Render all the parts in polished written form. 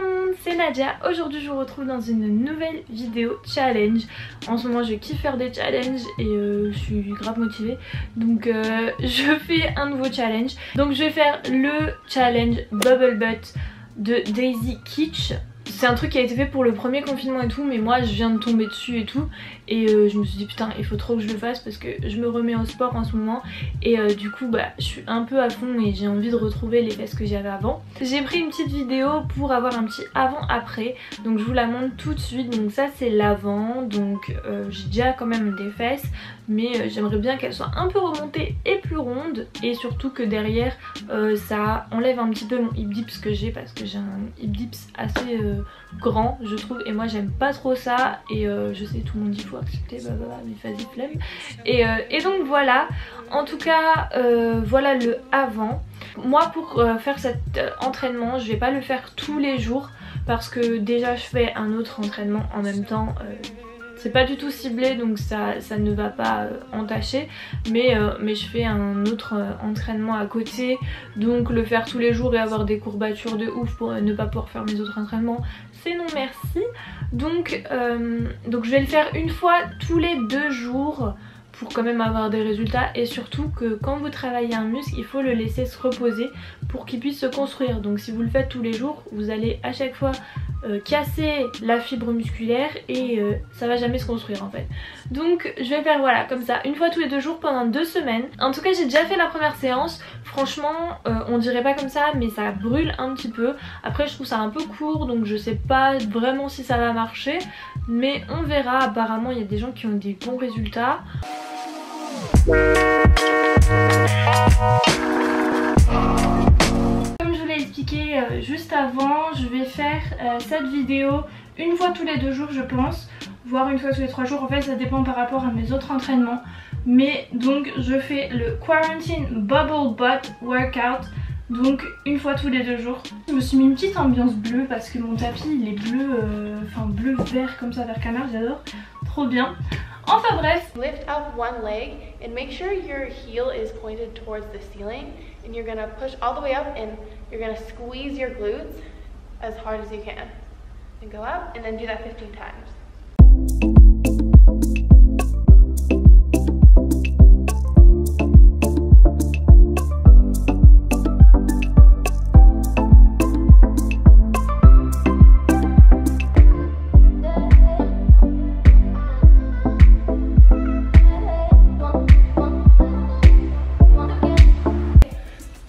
monde, c'est Nadia. Aujourd'hui je vous retrouve dans une nouvelle vidéo challenge. En ce moment je kiffe faire des challenges et je suis grave motivée. Donc je fais un nouveau challenge. Donc je vais faire le challenge Bubble Butt de Daisy Kitsch. C'est un truc qui a été fait pour le premier confinement et tout, mais moi je viens de tomber dessus et tout, et je me suis dit putain il faut trop que je le fasse parce que je me remets au sport en ce moment et du coup bah je suis un peu à fond et j'ai envie de retrouver les fesses que j'avais avant. J'ai pris une petite vidéo pour avoir un petit avant après, donc je vous la montre tout de suite. Donc ça c'est l'avant, donc j'ai déjà quand même des fesses, mais j'aimerais bien qu'elles soient un peu remontées et plus rondes, et surtout que derrière ça enlève un petit peu mon hip dips que j'ai, parce que j'ai un hip dips assez grand je trouve, et moi j'aime pas trop ça, et je sais tout le monde dit faut accepter, mais vas-y flemme, et donc voilà. En tout cas voilà le avant. Moi pour faire cet entraînement je vais pas le faire tous les jours parce que déjà je fais un autre entraînement en même temps. C'est pas du tout ciblé donc ça ne va pas entacher, mais je fais un autre entraînement à côté, donc le faire tous les jours et avoir des courbatures de ouf pour ne pas pouvoir faire mes autres entraînements, c'est non merci. Donc je vais le faire une fois tous les 2 jours pour quand même avoir des résultats, et surtout que quand vous travaillez un muscle il faut le laisser se reposer pour qu'il puisse se construire. Donc si vous le faites tous les jours vous allez à chaque fois casser la fibre musculaire et ça va jamais se construire en fait. Donc je vais faire voilà comme ça une fois tous les 2 jours pendant 2 semaines. En tout cas j'ai déjà fait la première séance, franchement on dirait pas comme ça mais ça brûle un petit peu. Après je trouve ça un peu court donc je sais pas vraiment si ça va marcher, mais on verra. Apparemment il y a des gens qui ont des bons résultats. Comme je vous l'ai expliqué juste avant, je vais faire cette vidéo une fois tous les 2 jours je pense, voire une fois tous les 3 jours. En fait ça dépend par rapport à mes autres entraînements, mais donc je fais le Quarantine Bubble Butt Workout, donc une fois tous les 2 jours. Je me suis mis une petite ambiance bleue parce que mon tapis il est bleu, enfin bleu vert comme ça, vert canard, j'adore, trop bien. Enfin bref. Lift up one leg and make sure your heel is pointed towards the ceiling, and you're gonna push all the way up and you're gonna squeeze your glutes as hard as you can and go up, and then do that 15 times.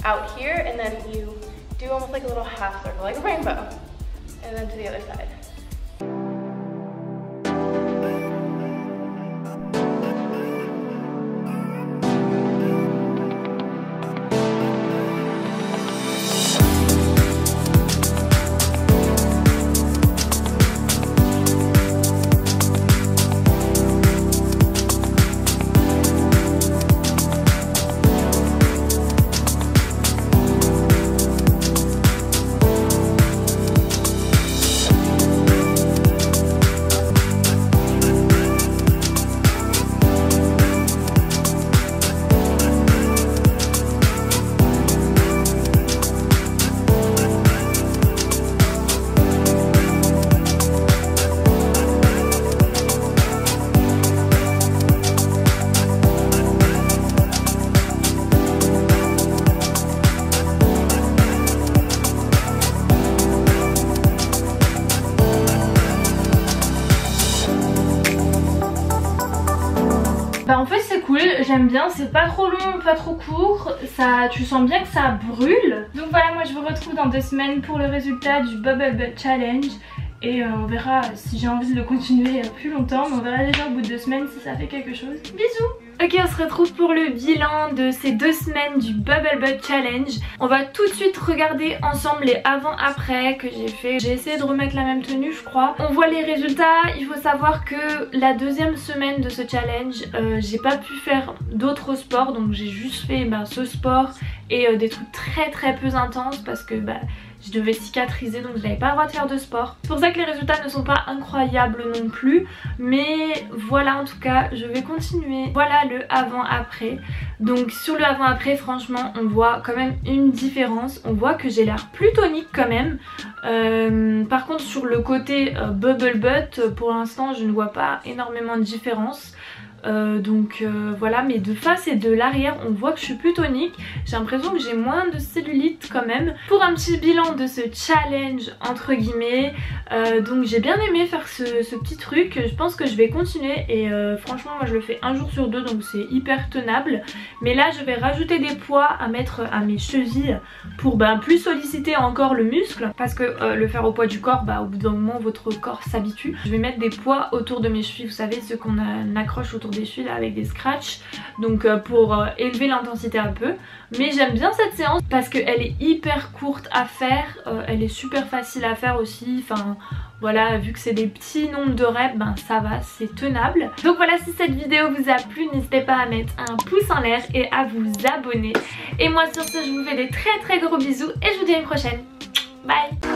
Out here, and then you do almost like a little half circle, like a rainbow, and then to the other side. Bah en fait c'est cool, j'aime bien, c'est pas trop long, pas trop court, ça, tu sens bien que ça brûle. Donc voilà, moi je vous retrouve dans 2 semaines pour le résultat du Bubble Butt Challenge, et on verra si j'ai envie de le continuer plus longtemps, mais on verra déjà au bout de 2 semaines si ça fait quelque chose. Bisous. Ok, on se retrouve pour le bilan de ces 2 semaines du Bubble Butt Challenge. On va tout de suite regarder ensemble les avant-après que j'ai fait. J'ai essayé de remettre la même tenue je crois. On voit les résultats. Il faut savoir que la 2e semaine de ce challenge, j'ai pas pu faire d'autres sports, donc j'ai juste fait ce sport et des trucs très peu intenses parce que je devais cicatriser, donc je n'avais pas le droit de faire de sport. C'est pour ça que les résultats ne sont pas incroyables non plus, mais voilà, en tout cas je vais continuer. Voilà le avant-après. Donc sur le avant-après, franchement on voit quand même une différence, on voit que j'ai l'air plus tonique quand même. Par contre sur le côté bubble butt, pour l'instant je ne vois pas énormément de différence. Voilà, mais de face et de l'arrière on voit que je suis plus tonique. J'ai l'impression que j'ai moins de cellulite quand même. Pour un petit bilan de ce challenge entre guillemets, donc j'ai bien aimé faire ce petit truc. Je pense que je vais continuer et franchement moi je le fais un jour sur deux, donc c'est hyper tenable. Mais là je vais rajouter des poids à mettre à mes chevilles pour plus solliciter encore le muscle, parce que le faire au poids du corps, au bout d'un moment votre corps s'habitue. Je vais mettre des poids autour de mes chevilles, vous savez ceux qu'on accroche autour des chevilles là, avec des scratchs, donc pour élever l'intensité un peu. Mais j'aime bien cette séance parce qu'elle est hyper courte à faire, elle est super facile à faire aussi, enfin voilà, vu que c'est des petits nombres de reps, ça va, c'est tenable. Donc voilà, si cette vidéo vous a plu, n'hésitez pas à mettre un pouce en l'air et à vous abonner. Et moi sur ce, je vous fais des très gros bisous et je vous dis à une prochaine. Bye.